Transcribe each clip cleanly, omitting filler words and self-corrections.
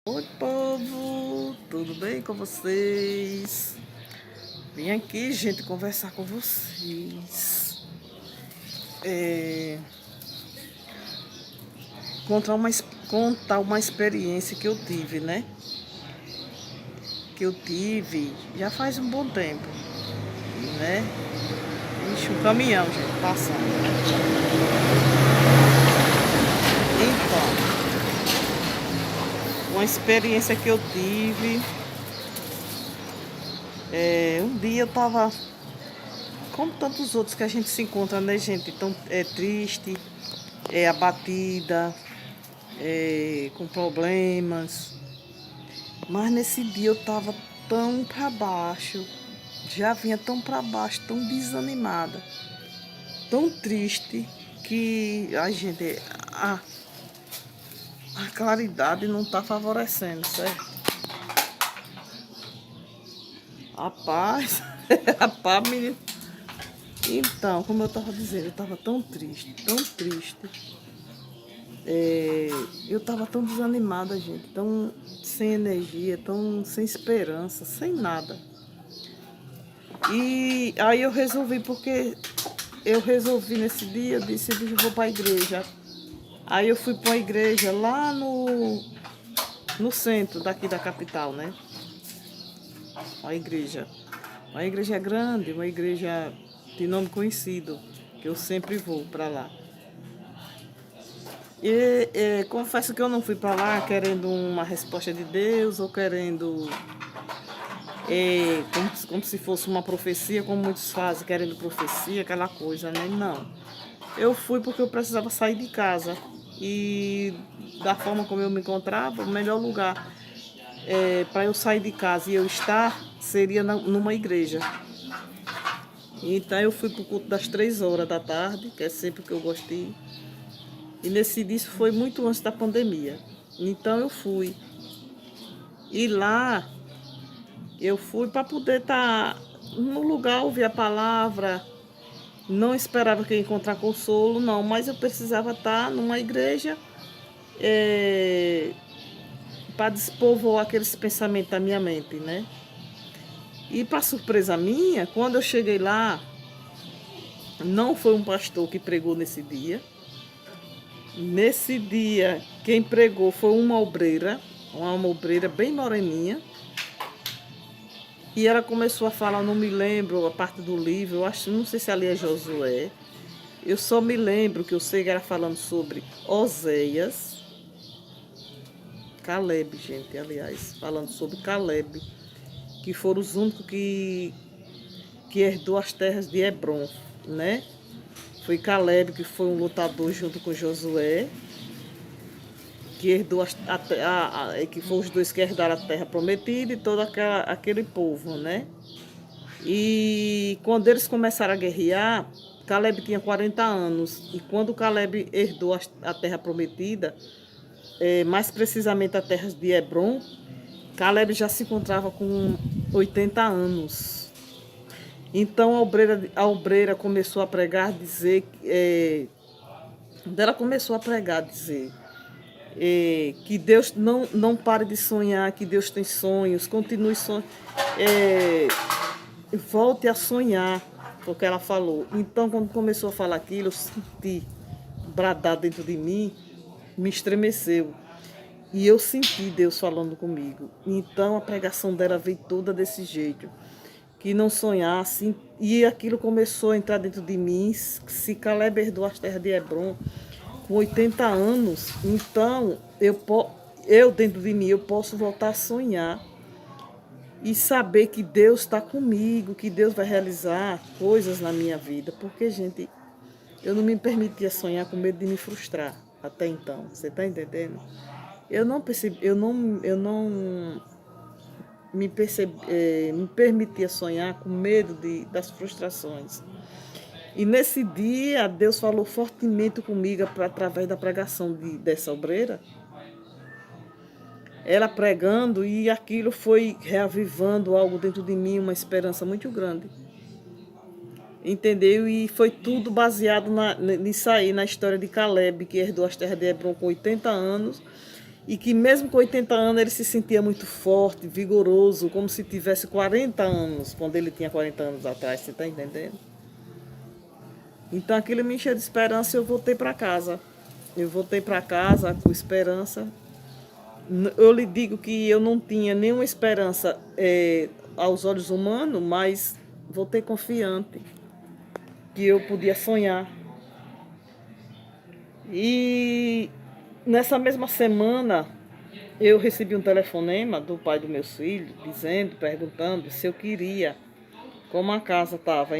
Oi, povo, tudo bem com vocês? Vim aqui, gente, conversar com vocês. Contar uma experiência que eu tive, né? Que eu tive já faz um bom tempo, né? Ixi, um caminhão, gente, passando, né? Então, uma experiência que eu tive. Um dia eu tava, como tantos outros que a gente se encontra, né, gente? Tão triste, abatida, com problemas. Mas nesse dia eu tava tão pra baixo, já vinha tão pra baixo, tão desanimada, tão triste, que a gente, a claridade não tá favorecendo, certo? Rapaz, rapaz, menino. Então, como eu tava dizendo, eu tava tão triste, tão triste. Eu tava tão desanimada, gente, tão sem energia, tão sem esperança, sem nada. E aí eu resolvi nesse dia, eu disse, eu vou para a igreja. Aí eu fui para uma igreja lá no centro daqui da capital, né? Uma igreja. Uma igreja grande, uma igreja de nome conhecido, que eu sempre vou para lá. E confesso que eu não fui para lá querendo uma resposta de Deus ou querendo como se fosse uma profecia, como muitos fazem, querendo profecia, aquela coisa, né? Não. Eu fui porque eu precisava sair de casa. E da forma como eu me encontrava, o melhor lugar para eu sair de casa e eu estar seria numa igreja. Então eu fui para o culto das 3 horas da tarde, que é sempre que eu gosto de ir. E nesse dia isso foi muito antes da pandemia. Então eu fui. E lá eu fui para poder estar no lugar, ouvir a palavra. Não esperava que eu ia encontrar consolo, não, mas eu precisava estar numa igreja para despovoar aqueles pensamentos da minha mente, né? E para surpresa minha, quando eu cheguei lá, não foi um pastor que pregou nesse dia. Nesse dia, quem pregou foi uma obreira bem moreninha. E ela começou a falar, eu não me lembro a parte do livro, eu acho, não sei se ali é Josué. Eu só me lembro que eu sei que era falando sobre Oséias, Caleb, gente, aliás, falando sobre Caleb, que foram os únicos que herdou as terras de Hebron, né? Foi Caleb, que foi um lutador junto com Josué, que herdou que foram os dois que herdaram a terra prometida e todo aquele povo, né? E quando eles começaram a guerrear, Caleb tinha 40 anos. E quando Caleb herdou a terra prometida, mais precisamente a terra de Hebron, Caleb já se encontrava com 80 anos. Então a obreira começou a pregar, dizer, ela começou a pregar, dizer que Deus não pare de sonhar, que Deus tem sonhos, continue sonhando, volte a sonhar, foi o que ela falou. Então, quando começou a falar aquilo, eu senti bradar dentro de mim, me estremeceu. E eu senti Deus falando comigo. Então a pregação dela veio toda desse jeito. Que não sonhasse. E aquilo começou a entrar dentro de mim. Se Caleb herdou as terras de Hebron com 80 anos, então eu dentro de mim eu posso voltar a sonhar. E saber que Deus está comigo, que Deus vai realizar coisas na minha vida. Porque, gente, eu não me permitia sonhar com medo de me frustrar até então. Você está entendendo? Eu não percebi, eu não me permitia sonhar com medo das frustrações. E nesse dia, Deus falou fortemente comigo através da pregação dessa obreira. Ela pregando e aquilo foi reavivando algo dentro de mim, uma esperança muito grande. Entendeu? E foi tudo baseado nisso aí, na história de Caleb, que herdou as terras de Hebron com 80 anos. e que mesmo com 80 anos ele se sentia muito forte, vigoroso, como se tivesse 40 anos, quando ele tinha 40 anos atrás, você está entendendo? Então aquilo me encheu de esperança e eu voltei para casa. Eu voltei para casa com esperança. Eu lhe digo que eu não tinha nenhuma esperança aos olhos humanos, mas voltei confiante que eu podia sonhar. E nessa mesma semana eu recebi um telefonema do pai dos meus filhos, dizendo, perguntando se eu queria, como a casa estava,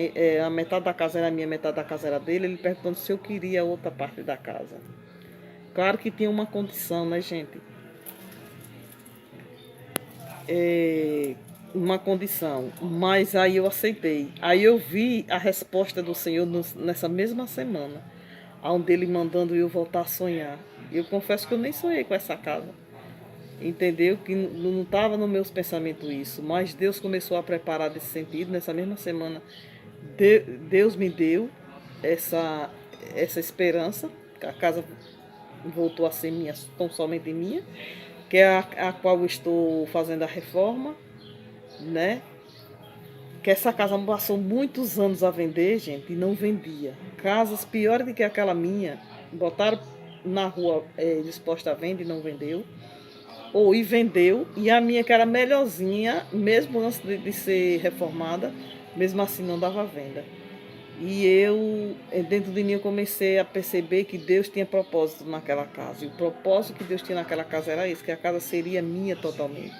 a metade da casa era minha, a metade da casa era dele, ele perguntando se eu queria outra parte da casa. Claro que tinha uma condição, né, gente? Uma condição, mas aí eu aceitei. Aí eu vi a resposta do Senhor nessa mesma semana, onde ele mandando eu voltar a sonhar. Eu confesso que eu nem sonhei com essa casa, entendeu? Que não estava nos meus pensamentos isso, mas Deus começou a preparar desse sentido. Nessa mesma semana, Deus me deu essa esperança, que a casa voltou a ser minha, tão somente minha, que é a qual eu estou fazendo a reforma, né? Que essa casa passou muitos anos a vender, gente, e não vendia. Casas piores do que aquela minha, botaram na rua disposta a vender e não vendeu. E vendeu, e a minha que era melhorzinha, mesmo antes de ser reformada, mesmo assim não dava venda. E eu, dentro de mim, eu comecei a perceber que Deus tinha propósito naquela casa. E o propósito que Deus tinha naquela casa era esse, que a casa seria minha totalmente.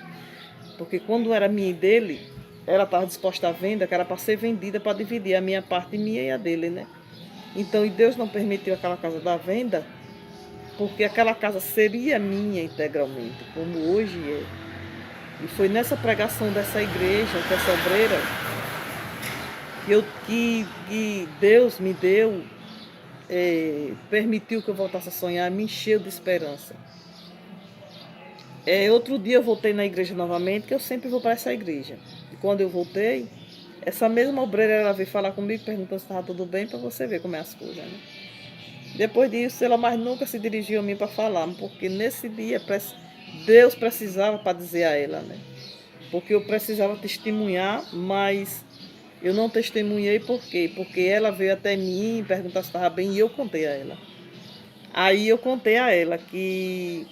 Porque quando era minha e dele, ela estava disposta à venda, que era para ser vendida, para dividir a minha parte minha e a dele, né? Então, e Deus não permitiu aquela casa da venda, porque aquela casa seria minha integralmente, como hoje é. E foi nessa pregação dessa igreja, dessa obreira, que Deus me deu, permitiu que eu voltasse a sonhar, me encheu de esperança. Outro dia eu voltei na igreja novamente, que eu sempre vou para essa igreja. E quando eu voltei, essa mesma obreira ela veio falar comigo, perguntando se estava tudo bem, para você ver como é as coisas, né? Depois disso, ela mais nunca se dirigiu a mim para falar, porque nesse dia Deus precisava para dizer a ela, né? Porque eu precisava testemunhar, mas eu não testemunhei por quê? Porque ela veio até mim perguntar se estava bem e eu contei a ela. Aí eu contei a ela que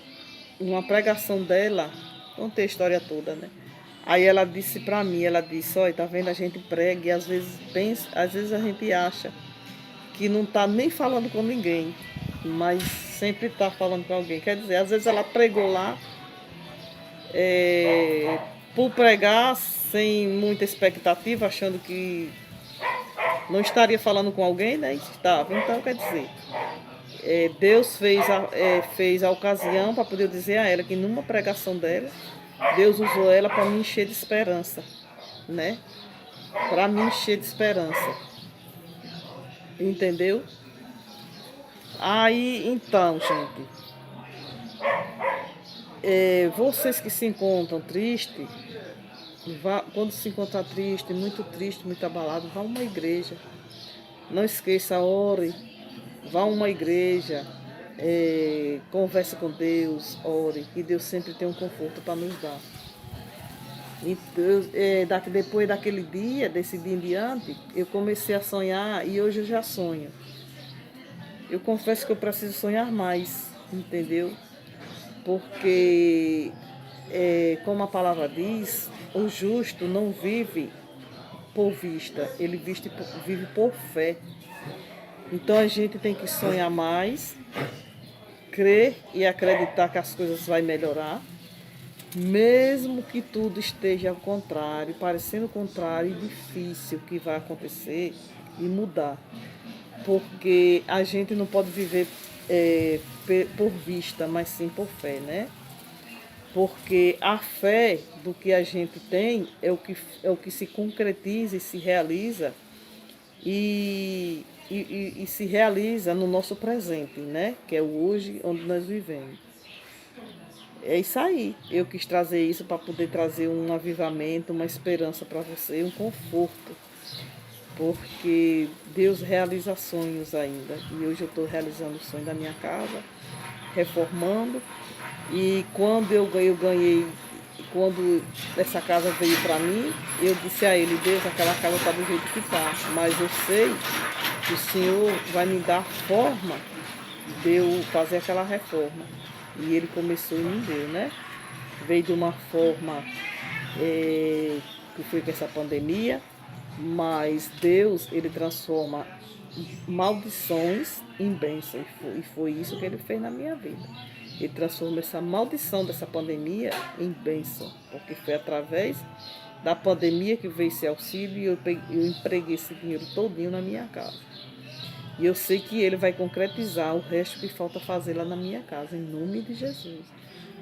uma pregação dela, contei a história toda, né? Aí ela disse para mim, ela disse, olha, tá vendo, a gente prega e às vezes pensa, às vezes a gente acha que não está nem falando com ninguém, mas sempre está falando com alguém. Quer dizer, às vezes ela pregou lá por pregar sem muita expectativa, achando que não estaria falando com alguém, né? Estava. Então, quer dizer, Deus fez a ocasião para poder dizer a ela que numa pregação dela, Deus usou ela para me encher de esperança, né? Para me encher de esperança. Entendeu? Aí, então, gente, vocês que se encontram tristes, quando se encontrar triste, muito abalado, vá a uma igreja. Não esqueça, ore, vá a uma igreja, converse com Deus, ore, que Deus sempre tem um conforto para nos dar. E Deus, depois daquele dia, desse dia em diante, eu comecei a sonhar e hoje eu já sonho. Eu confesso que eu preciso sonhar mais, entendeu? Porque, como a palavra diz, o justo não vive por vista, ele vive por fé. Então a gente tem que sonhar mais, crer e acreditar que as coisas vão melhorar, mesmo que tudo esteja ao contrário, parecendo contrário e difícil que vai acontecer e mudar. Porque a gente não pode viver por vista, mas sim por fé, né? Porque a fé do que a gente tem é o que se concretiza e se realiza e se realiza no nosso presente, né? Que é o hoje onde nós vivemos. É isso aí. Eu quis trazer isso para poder trazer um avivamento, uma esperança para você, um conforto. Porque Deus realiza sonhos ainda. E hoje eu estou realizando o sonho da minha casa, reformando. E quando eu ganhei, quando essa casa veio para mim, eu disse a ele, Deus, aquela casa está do jeito que está, mas eu sei que o Senhor vai me dar forma de eu fazer aquela reforma. E ele começou e me deu, né? Veio de uma forma que foi com essa pandemia, mas Deus, ele transforma maldições em bênção. E foi isso que ele fez na minha vida. Ele transformou essa maldição dessa pandemia em bênção, porque foi através da pandemia que veio esse auxílio e eu empreguei esse dinheiro todinho na minha casa. E eu sei que ele vai concretizar o resto que falta fazer lá na minha casa, em nome de Jesus.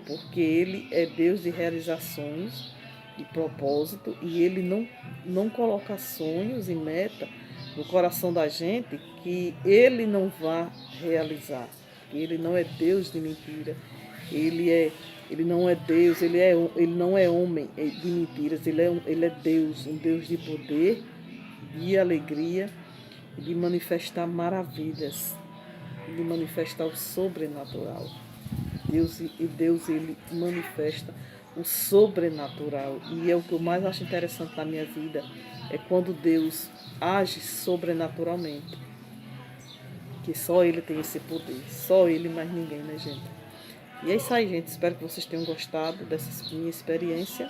Porque ele é Deus de realizações, de propósito, e ele não coloca sonhos e meta no coração da gente que ele não vá realizar. Ele não é Deus de mentira. Ele não é Deus, ele não é homem de mentiras, ele é Deus, um Deus de poder, de alegria, de manifestar maravilhas, de manifestar o sobrenatural. Deus ele manifesta o sobrenatural. E é o que eu mais acho interessante na minha vida, é quando Deus age sobrenaturalmente. Que só Ele tem esse poder. Só Ele, mais ninguém, né, gente? E é isso aí, gente. Espero que vocês tenham gostado dessa minha experiência.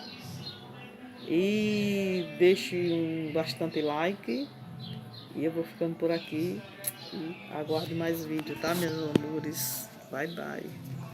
E deixe bastante like. E eu vou ficando por aqui. E aguarde mais vídeo, tá, meus amores? Bye, bye.